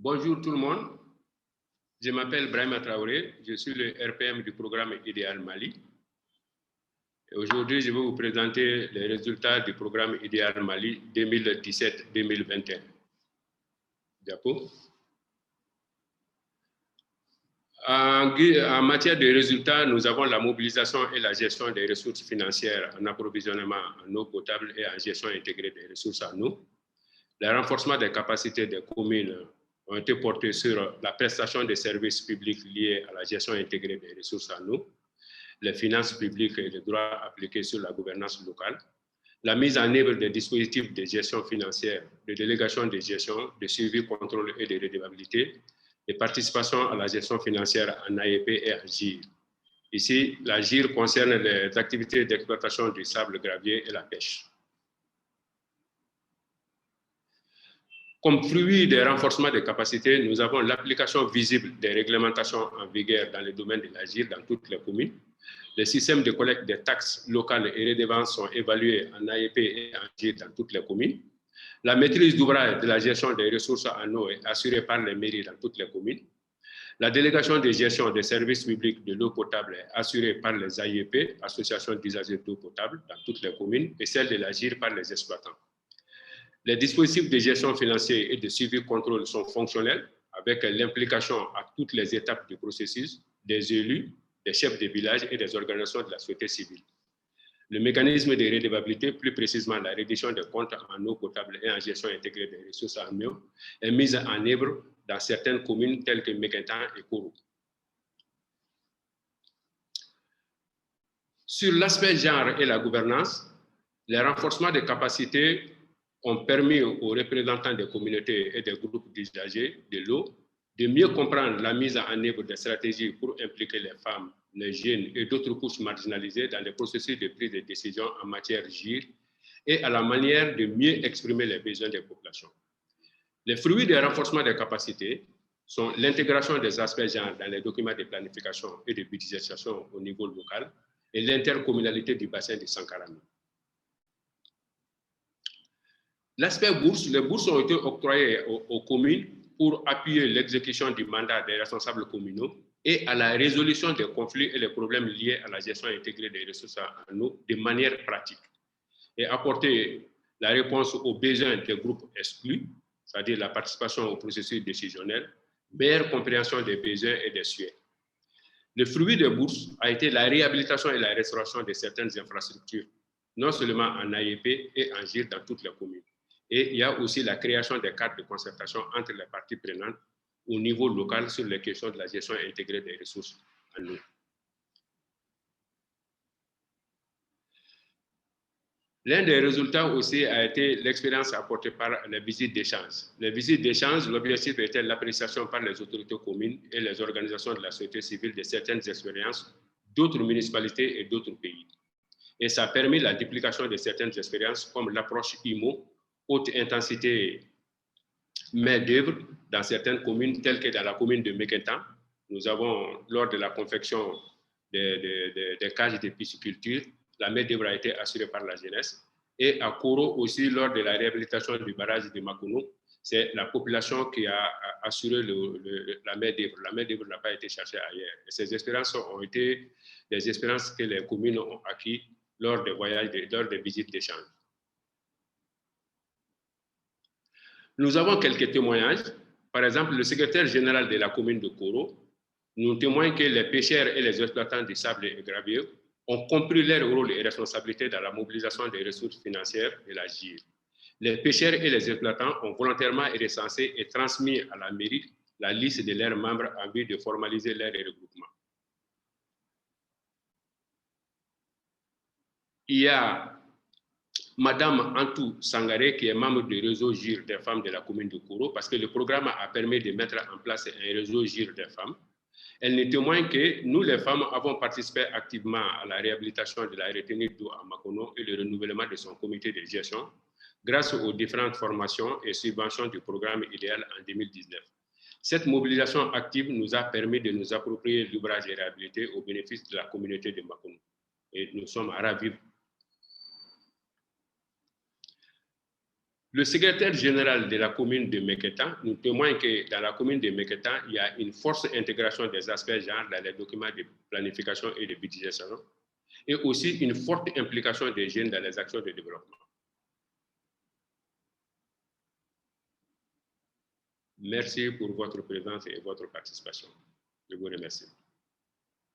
Bonjour tout le monde, je m'appelle Brahima Traoré, je suis le RPM du programme Idéal Mali. Aujourd'hui, je vais vous présenter les résultats du programme Idéal Mali 2017-2021. Diapo. En matière de résultats, nous avons la mobilisation et la gestion des ressources financières en approvisionnement en eau potable et en gestion intégrée des ressources en eau. Le renforcement des capacités des communes ont été portés sur la prestation des services publics liés à la gestion intégrée des ressources en eau, les finances publiques et les droits appliqués sur la gouvernance locale, la mise en œuvre des dispositifs de gestion financière, de délégation de gestion, de suivi, contrôle et de redevabilité, et participation à la gestion financière en AEP et en GIR. Ici, la GIR concerne les activités d'exploitation du sable gravier et la pêche. Comme fruit des renforcements des capacités, nous avons l'application visible des réglementations en vigueur dans le domaine de la GIR dans toutes les communes. Les systèmes de collecte des taxes locales et redevances sont évalués en AEP et en GIR dans toutes les communes. La maîtrise d'ouvrage de la gestion des ressources en eau est assurée par les mairies dans toutes les communes. La délégation de gestion des services publics de l'eau potable est assurée par les AIEP, associations d'usagers d'eau potable, dans toutes les communes, et celle de la GIR par les exploitants. Les dispositifs de gestion financière et de suivi contrôle sont fonctionnels, avec l'implication à toutes les étapes du processus des élus, des chefs de village et des organisations de la société civile. Le mécanisme de redevabilité, plus précisément la reddition des comptes en eau potable et en gestion intégrée des ressources en eau, est mise en œuvre dans certaines communes telles que Méquintan et Koro. Sur l'aspect genre et la gouvernance, les renforcements des capacités ont permis aux représentants des communautés et des groupes d'usagers de l'eau de mieux comprendre la mise en œuvre des stratégies pour impliquer les femmes, les jeunes et d'autres couches marginalisées dans les processus de prise de décision en matière GIR et à la manière de mieux exprimer les besoins des populations. Les fruits des renforcements des capacités sont l'intégration des aspects genre dans les documents de planification et de budgétisation au niveau local et l'intercommunalité du bassin de Sankarami. L'aspect bourse, les bourses ont été octroyées aux communes pour appuyer l'exécution du mandat des responsables communaux et à la résolution des conflits et les problèmes liés à la gestion intégrée des ressources en eau de manière pratique et apporter la réponse aux besoins des groupes exclus, c'est-à-dire la participation au processus décisionnel, meilleure compréhension des besoins et des souhaits. Le fruit des bourses a été la réhabilitation et la restauration de certaines infrastructures, non seulement en AEP et en GIR dans toutes les communes. Et il y a aussi la création des cadres de concertation entre les parties prenantes au niveau local sur les questions de la gestion intégrée des ressources en eau. L'un des résultats aussi a été l'expérience apportée par les visites d'échange. Les visites d'échange, l'objectif était l'appréciation par les autorités communes et les organisations de la société civile de certaines expériences d'autres municipalités et d'autres pays. Et ça a permis la duplication de certaines expériences comme l'approche IMO, haute intensité main-d'œuvre dans certaines communes, telles que dans la commune de Méquintan. Nous avons, lors de la confection des cages de pisciculture, la main-d'œuvre a été assurée par la jeunesse. Et à Koro aussi, lors de la réhabilitation du barrage de Makono, c'est la population qui a assuré la main-d'œuvre. La main-d'œuvre n'a pas été cherchée ailleurs. Et ces expériences ont été des expériences que les communes ont acquises lors des voyages, lors des visites d'échange. Nous avons quelques témoignages. Par exemple, le secrétaire général de la commune de Koro nous témoigne que les pêcheurs et les exploitants du sable et gravier ont compris leur rôle et responsabilité dans la mobilisation des ressources financières de la GIR. Les pêcheurs et les exploitants ont volontairement recensé et transmis à la mairie la liste de leurs membres en vue de formaliser leur regroupement. Il y a Madame Antou Sangaré, qui est membre du réseau GIR des femmes de la commune de Koro, parce que le programme a permis de mettre en place un réseau GIR des femmes. Elle nous témoigne que nous, les femmes, avons participé activement à la réhabilitation de la retenue d'eau à Makono et le renouvellement de son comité de gestion grâce aux différentes formations et subventions du programme Idéal en 2019. Cette mobilisation active nous a permis de nous approprier l'ouvrage réhabilité au bénéfice de la communauté de Makono. Et nous sommes ravis. Le secrétaire général de la commune de Meketan nous témoigne que dans la commune de Meketan, il y a une forte intégration des aspects genre dans les documents de planification et de budgétisation, et aussi une forte implication des jeunes dans les actions de développement. Merci pour votre présence et votre participation. Je vous remercie.